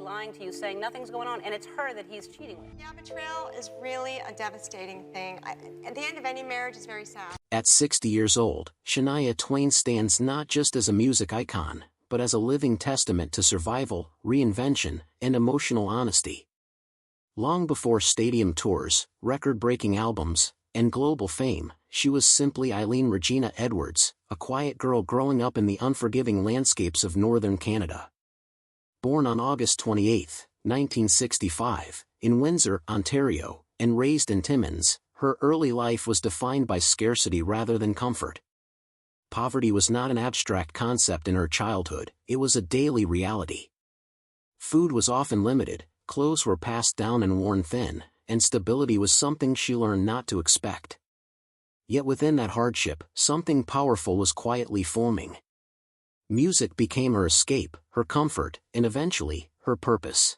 lying to you, saying nothing's going on, and it's her that he's cheating with. Yeah, betrayal is really a devastating thing. At the end of any marriage is very sad. At 60 years old, Shania Twain stands not just as a music icon, but as a living testament to survival, reinvention, and emotional honesty. Long before stadium tours, record-breaking albums, and global fame, she was simply Eileen Regina Edwards, a quiet girl growing up in the unforgiving landscapes of northern Canada. Born on August 28, 1965, in Windsor, Ontario, and raised in Timmins, her early life was defined by scarcity rather than comfort. Poverty was not an abstract concept in her childhood, it was a daily reality. Food was often limited, clothes were passed down and worn thin, and stability was something she learned not to expect. Yet within that hardship, something powerful was quietly forming. Music became her escape, her comfort, and eventually, her purpose.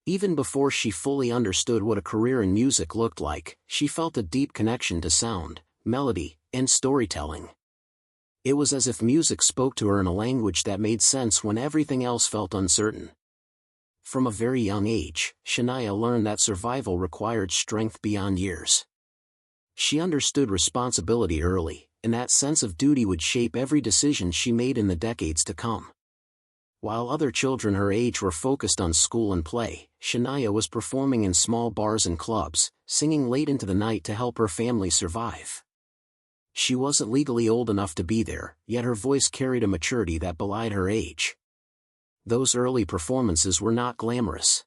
Even before she fully understood what a career in music looked like, she felt a deep connection to sound, melody, and storytelling. It was as if music spoke to her in a language that made sense when everything else felt uncertain. From a very young age, Shania learned that survival required strength beyond years. She understood responsibility early, and that sense of duty would shape every decision she made in the decades to come. While other children her age were focused on school and play, Shania was performing in small bars and clubs, singing late into the night to help her family survive. She wasn't legally old enough to be there, yet her voice carried a maturity that belied her age. Those early performances were not glamorous.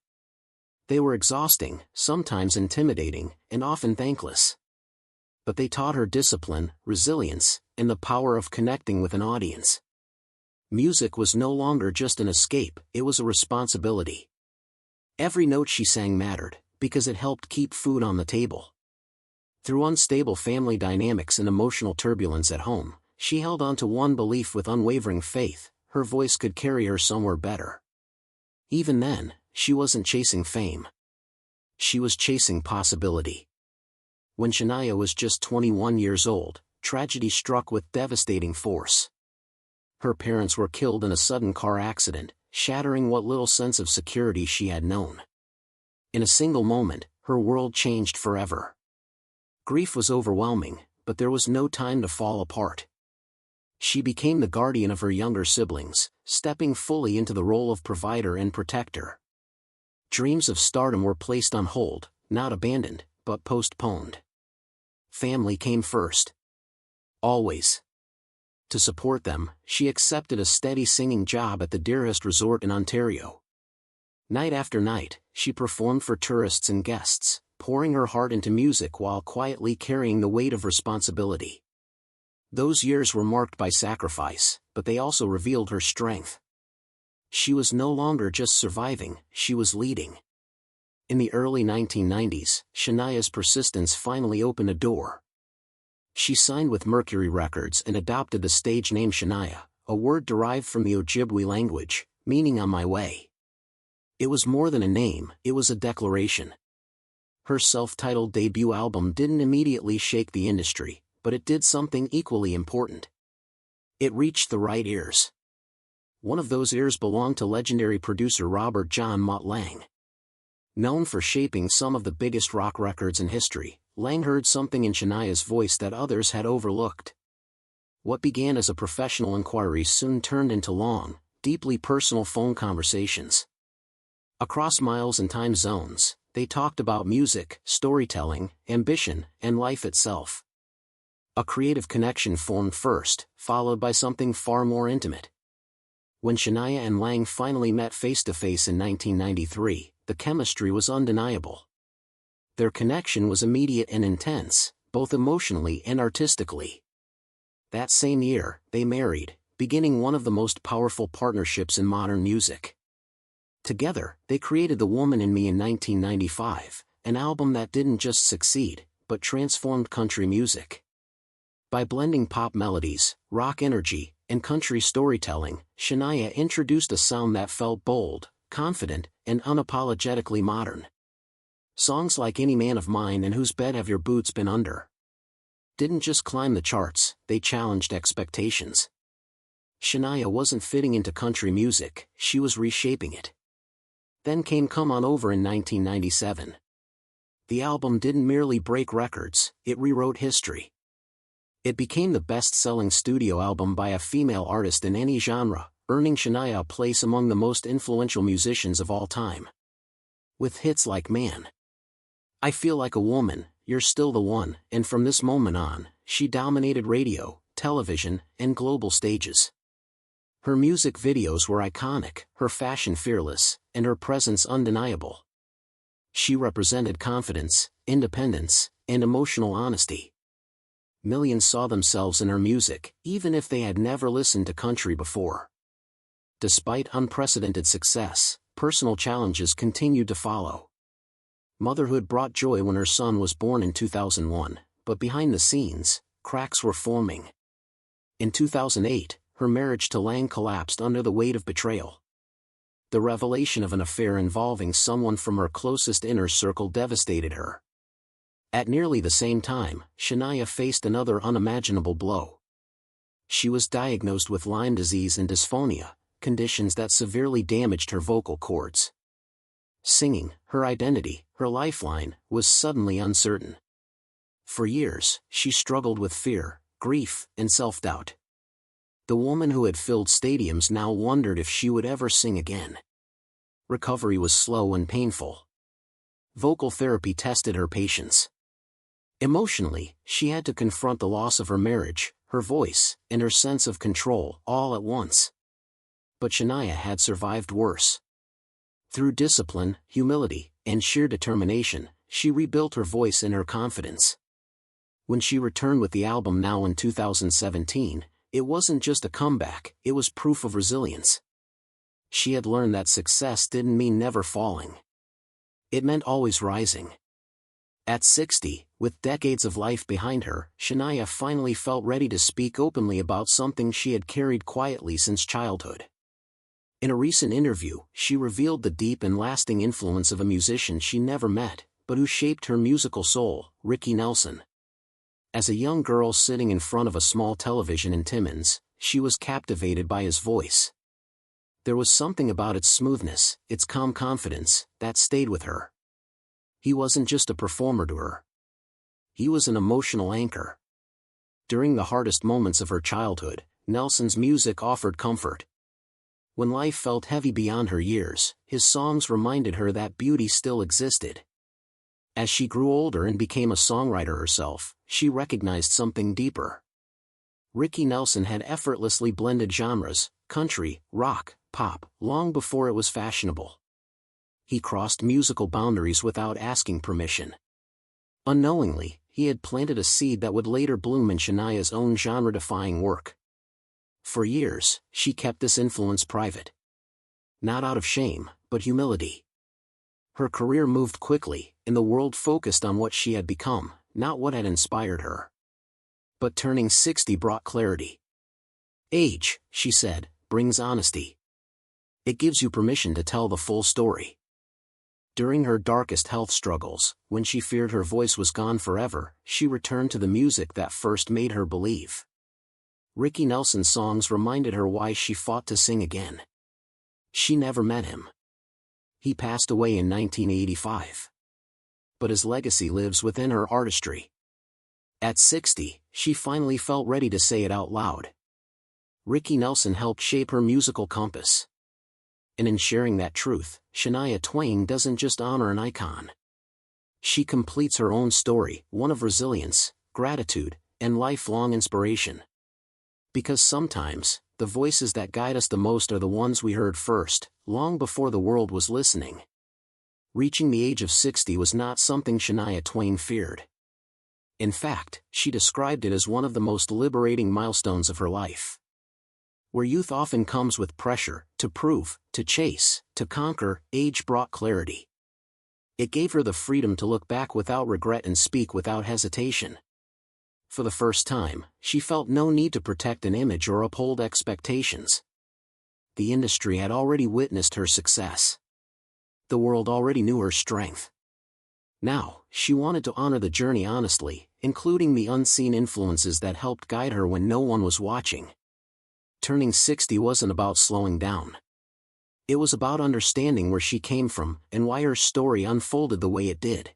They were exhausting, sometimes intimidating, and often thankless. But they taught her discipline, resilience, and the power of connecting with an audience. Music was no longer just an escape, it was a responsibility. Every note she sang mattered, because it helped keep food on the table. Through unstable family dynamics and emotional turbulence at home, she held on to one belief with unwavering faith: her voice could carry her somewhere better. Even then, she wasn't chasing fame. She was chasing possibility. When Shania was just 21 years old, tragedy struck with devastating force. Her parents were killed in a sudden car accident, shattering what little sense of security she had known. In a single moment, her world changed forever. Grief was overwhelming, but there was no time to fall apart. She became the guardian of her younger siblings, stepping fully into the role of provider and protector. Dreams of stardom were placed on hold, not abandoned, but postponed. Family came first. Always. To support them, she accepted a steady singing job at the Deerhurst Resort in Ontario. Night after night, she performed for tourists and guests, pouring her heart into music while quietly carrying the weight of responsibility. Those years were marked by sacrifice, but they also revealed her strength. She was no longer just surviving, she was leading. In the early 1990s, Shania's persistence finally opened a door. She signed with Mercury Records and adopted the stage name Shania, a word derived from the Ojibwe language, meaning "on my way." It was more than a name, it was a declaration. Her self-titled debut album didn't immediately shake the industry, but it did something equally important. It reached the right ears. One of those ears belonged to legendary producer Robert John "Mutt" Lange. Known for shaping some of the biggest rock records in history, Lange heard something in Shania's voice that others had overlooked. What began as a professional inquiry soon turned into long, deeply personal phone conversations. Across miles and time zones, they talked about music, storytelling, ambition, and life itself. A creative connection formed first, followed by something far more intimate. When Shania and Lange finally met face-to-face in 1993, the chemistry was undeniable. Their connection was immediate and intense, both emotionally and artistically. That same year, they married, beginning one of the most powerful partnerships in modern music. Together, they created The Woman in Me in 1995, an album that didn't just succeed, but transformed country music. By blending pop melodies, rock energy, and country storytelling, Shania introduced a sound that felt bold, confident, and unapologetically modern. Songs like Any Man of Mine and Whose Bed Have Your Boots Been Under didn't just climb the charts, they challenged expectations. Shania wasn't fitting into country music, she was reshaping it. Then came Come On Over in 1997. The album didn't merely break records, it rewrote history. It became the best-selling studio album by a female artist in any genre, earning Shania a place among the most influential musicians of all time. With hits like Man, I Feel Like a Woman, You're Still the One, and from this moment on, she dominated radio, television, and global stages. Her music videos were iconic, her fashion fearless, and her presence undeniable. She represented confidence, independence, and emotional honesty. Millions saw themselves in her music, even if they had never listened to country before. Despite unprecedented success, personal challenges continued to follow. Motherhood brought joy when her son was born in 2001, but behind the scenes, cracks were forming. In 2008, her marriage to Lang collapsed under the weight of betrayal. The revelation of an affair involving someone from her closest inner circle devastated her. At nearly the same time, Shania faced another unimaginable blow. She was diagnosed with Lyme disease and dysphonia, conditions that severely damaged her vocal cords. Singing, her identity, her lifeline, was suddenly uncertain. For years, she struggled with fear, grief, and self-doubt. The woman who had filled stadiums now wondered if she would ever sing again. Recovery was slow and painful. Vocal therapy tested her patience. Emotionally, she had to confront the loss of her marriage, her voice, and her sense of control, all at once. But Shania had survived worse. Through discipline, humility, and sheer determination, she rebuilt her voice and her confidence. When she returned with the album Now in 2017, it wasn't just a comeback, it was proof of resilience. She had learned that success didn't mean never falling. It meant always rising. At 60, with decades of life behind her, Shania finally felt ready to speak openly about something she had carried quietly since childhood. In a recent interview, she revealed the deep and lasting influence of a musician she never met, but who shaped her musical soul, Ricky Nelson. As a young girl sitting in front of a small television in Timmins, she was captivated by his voice. There was something about its smoothness, its calm confidence, that stayed with her. He wasn't just a performer to her. He was an emotional anchor. During the hardest moments of her childhood, Nelson's music offered comfort. When life felt heavy beyond her years, his songs reminded her that beauty still existed. As she grew older and became a songwriter herself, she recognized something deeper. Ricky Nelson had effortlessly blended genres, country, rock, pop, long before it was fashionable. He crossed musical boundaries without asking permission. Unknowingly, he had planted a seed that would later bloom in Shania's own genre-defying work. For years, she kept this influence private. Not out of shame, but humility. Her career moved quickly, and the world focused on what she had become, not what had inspired her. But turning 60 brought clarity. Age, she said, brings honesty. It gives you permission to tell the full story. During her darkest health struggles, when she feared her voice was gone forever, she returned to the music that first made her believe. Ricky Nelson's songs reminded her why she fought to sing again. She never met him. He passed away in 1985. But his legacy lives within her artistry. At 60, she finally felt ready to say it out loud. Ricky Nelson helped shape her musical compass. And in sharing that truth, Shania Twain doesn't just honor an icon. She completes her own story, one of resilience, gratitude, and lifelong inspiration. Because sometimes, the voices that guide us the most are the ones we heard first, long before the world was listening. Reaching the age of 60 was not something Shania Twain feared. In fact, she described it as one of the most liberating milestones of her life. Where youth often comes with pressure, to prove, to chase, to conquer, age brought clarity. It gave her the freedom to look back without regret and speak without hesitation. For the first time, she felt no need to protect an image or uphold expectations. The industry had already witnessed her success. The world already knew her strength. Now, she wanted to honor the journey honestly, including the unseen influences that helped guide her when no one was watching. Turning 60 wasn't about slowing down. It was about understanding where she came from and why her story unfolded the way it did.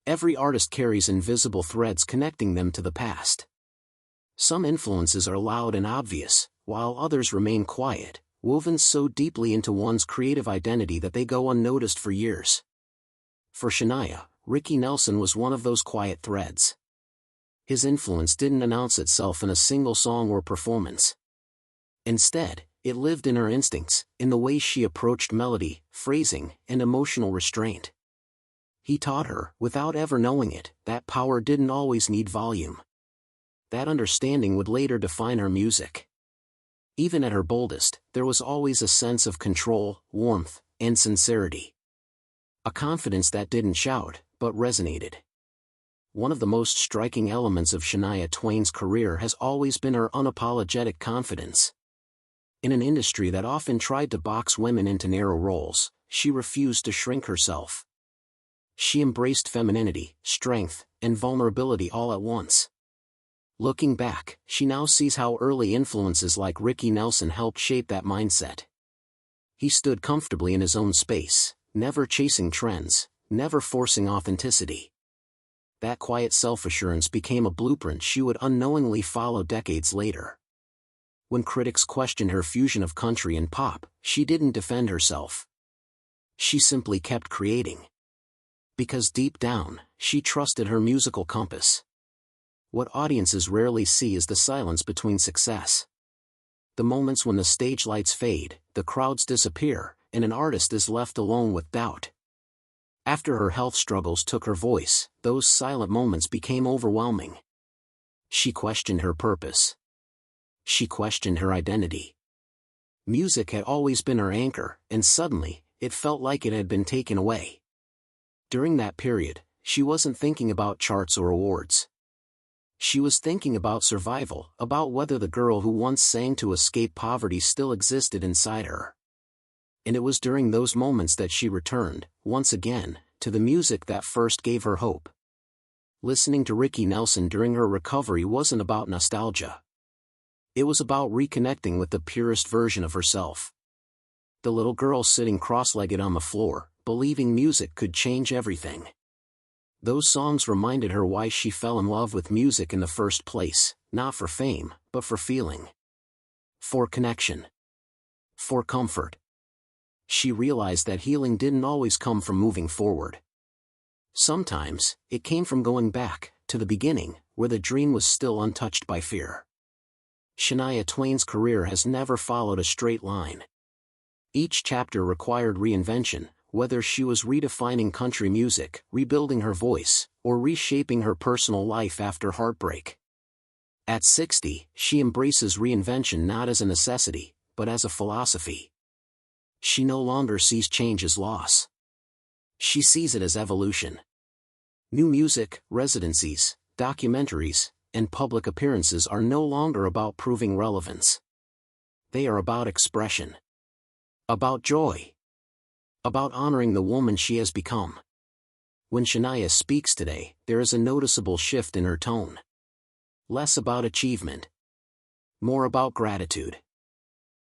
Every artist carries invisible threads connecting them to the past. Some influences are loud and obvious, while others remain quiet, woven so deeply into one's creative identity that they go unnoticed for years. For Shania, Ricky Nelson was one of those quiet threads. His influence didn't announce itself in a single song or performance. Instead, it lived in her instincts, in the way she approached melody, phrasing, and emotional restraint. He taught her, without ever knowing it, that power didn't always need volume. That understanding would later define her music. Even at her boldest, there was always a sense of control, warmth, and sincerity. A confidence that didn't shout, but resonated. One of the most striking elements of Shania Twain's career has always been her unapologetic confidence. In an industry that often tried to box women into narrow roles, she refused to shrink herself. She embraced femininity, strength, and vulnerability all at once. Looking back, she now sees how early influences like Ricky Nelson helped shape that mindset. He stood comfortably in his own space, never chasing trends, never forcing authenticity. That quiet self-assurance became a blueprint she would unknowingly follow decades later. When critics questioned her fusion of country and pop, she didn't defend herself. She simply kept creating. Because deep down, she trusted her musical compass. What audiences rarely see is the silence between success. The moments when the stage lights fade, the crowds disappear, and an artist is left alone with doubt. After her health struggles took her voice, those silent moments became overwhelming. She questioned her purpose. She questioned her identity. Music had always been her anchor, and suddenly, it felt like it had been taken away. During that period, she wasn't thinking about charts or awards. She was thinking about survival, about whether the girl who once sang to escape poverty still existed inside her. And it was during those moments that she returned, once again, to the music that first gave her hope. Listening to Ricky Nelson during her recovery wasn't about nostalgia. It was about reconnecting with the purest version of herself. The little girl sitting cross-legged on the floor, believing music could change everything. Those songs reminded her why she fell in love with music in the first place, not for fame, but for feeling. For connection. For comfort. She realized that healing didn't always come from moving forward. Sometimes, it came from going back, to the beginning, where the dream was still untouched by fear. Shania Twain's career has never followed a straight line. Each chapter required reinvention, whether she was redefining country music, rebuilding her voice, or reshaping her personal life after heartbreak. At 60, she embraces reinvention not as a necessity, but as a philosophy. She no longer sees change as loss. She sees it as evolution. New music, residencies, documentaries, and public appearances are no longer about proving relevance. They are about expression. About joy. About honoring the woman she has become. When Shania speaks today, there is a noticeable shift in her tone. Less about achievement. More about gratitude.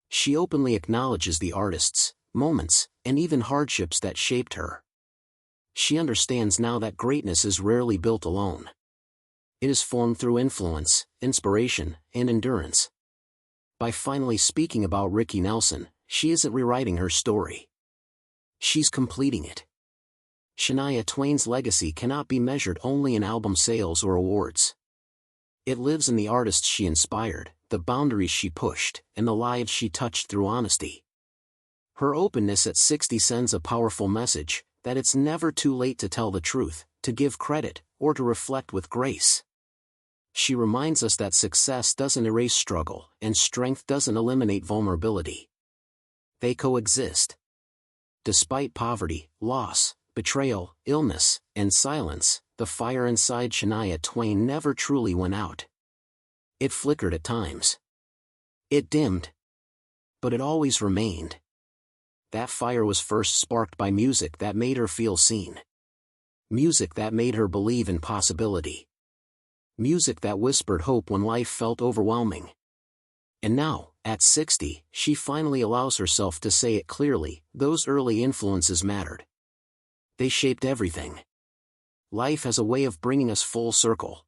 She openly acknowledges the artists, moments, and even hardships that shaped her. She understands now that greatness is rarely built alone. It is formed through influence, inspiration, and endurance. By finally speaking about Ricky Nelson, she isn't rewriting her story. She's completing it. Shania Twain's legacy cannot be measured only in album sales or awards. It lives in the artists she inspired, the boundaries she pushed, and the lives she touched through honesty. Her openness at 60 sends a powerful message, that it's never too late to tell the truth, to give credit, or to reflect with grace. She reminds us that success doesn't erase struggle, and strength doesn't eliminate vulnerability. They coexist. Despite poverty, loss, betrayal, illness, and silence, the fire inside Shania Twain never truly went out. It flickered at times. It dimmed. But it always remained. That fire was first sparked by music that made her feel seen. Music that made her believe in possibility. Music that whispered hope when life felt overwhelming. And now, At 60, she finally allows herself to say it clearly, those early influences mattered. They shaped everything. Life has a way of bringing us full circle.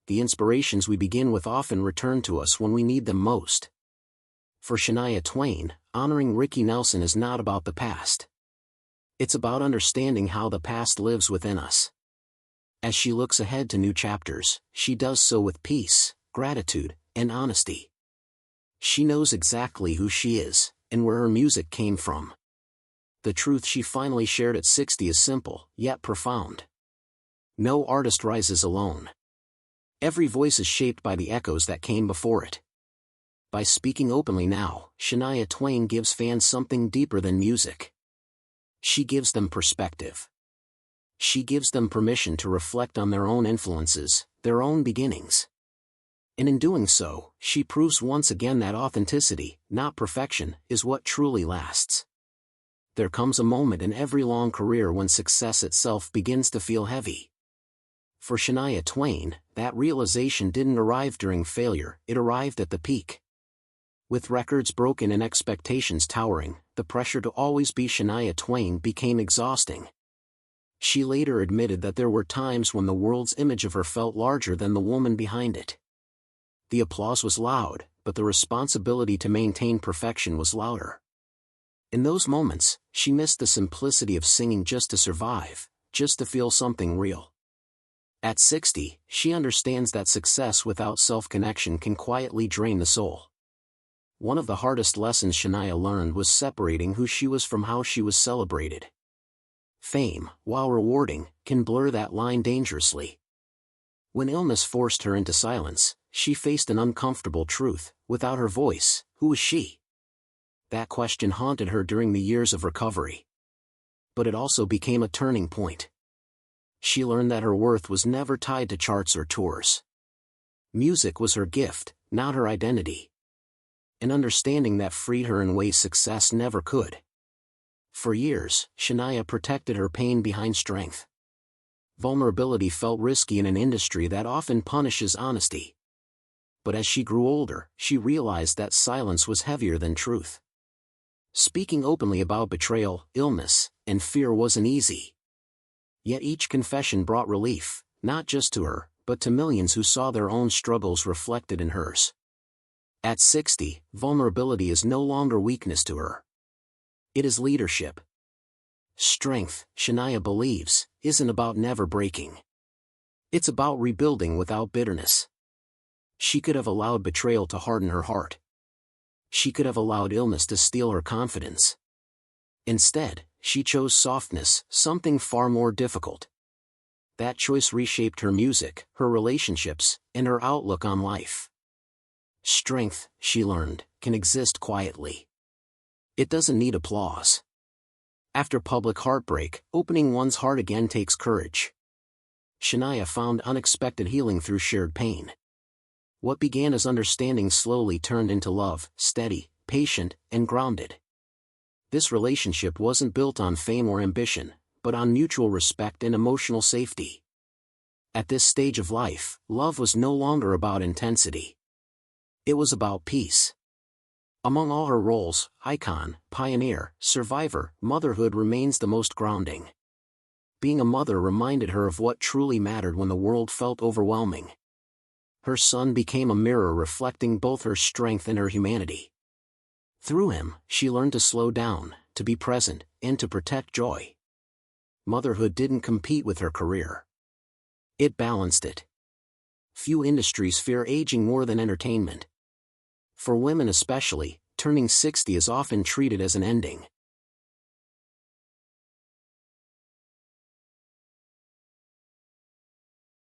The inspirations we begin with often return to us when we need them most. For Shania Twain, honoring Ricky Nelson is not about the past. It's about understanding how the past lives within us. As she looks ahead to new chapters, she does so with peace, gratitude, and honesty. She knows exactly who she is, and where her music came from. The truth she finally shared at 60 is simple, yet profound. No artist rises alone. Every voice is shaped by the echoes that came before it. By speaking openly now, Shania Twain gives fans something deeper than music. She gives them perspective. She gives them permission to reflect on their own influences, their own beginnings. And in doing so, she proves once again that authenticity, not perfection, is what truly lasts. There comes a moment in every long career when success itself begins to feel heavy. For Shania Twain, that realization didn't arrive during failure, it arrived at the peak. With records broken and expectations towering, the pressure to always be Shania Twain became exhausting. She later admitted that there were times when the world's image of her felt larger than the woman behind it. The applause was loud, but the responsibility to maintain perfection was louder. In those moments, she missed the simplicity of singing just to survive, just to feel something real. At 60, she understands that success without self-connection can quietly drain the soul. One of the hardest lessons Shania learned was separating who she was from how she was celebrated. Fame, while rewarding, can blur that line dangerously. When illness forced her into silence, she faced an uncomfortable truth: without her voice, who was she? That question haunted her during the years of recovery. But it also became a turning point. She learned that her worth was never tied to charts or tours. Music was her gift, not her identity. An understanding that freed her in ways success never could. For years, Shania protected her pain behind strength. Vulnerability felt risky in an industry that often punishes honesty. But as she grew older, she realized that silence was heavier than truth. Speaking openly about betrayal, illness, and fear wasn't easy. Yet each confession brought relief, not just to her, but to millions who saw their own struggles reflected in hers. At 60, vulnerability is no longer weakness to her. It is leadership. Strength, Shania believes, isn't about never breaking. It's about rebuilding without bitterness. She could have allowed betrayal to harden her heart. She could have allowed illness to steal her confidence. Instead, she chose softness, something far more difficult. That choice reshaped her music, her relationships, and her outlook on life. Strength, she learned, can exist quietly. It doesn't need applause. After public heartbreak, opening one's heart again takes courage. Shania found unexpected healing through shared pain. What began as understanding slowly turned into love, steady, patient, and grounded. This relationship wasn't built on fame or ambition, but on mutual respect and emotional safety. At this stage of life, love was no longer about intensity. It was about peace. Among all her roles, icon, pioneer, survivor, motherhood remains the most grounding. Being a mother reminded her of what truly mattered when the world felt overwhelming. Her son became a mirror reflecting both her strength and her humanity. Through him, she learned to slow down, to be present, and to protect joy. Motherhood didn't compete with her career. It balanced it. Few industries fear aging more than entertainment. For women especially, turning 60 is often treated as an ending.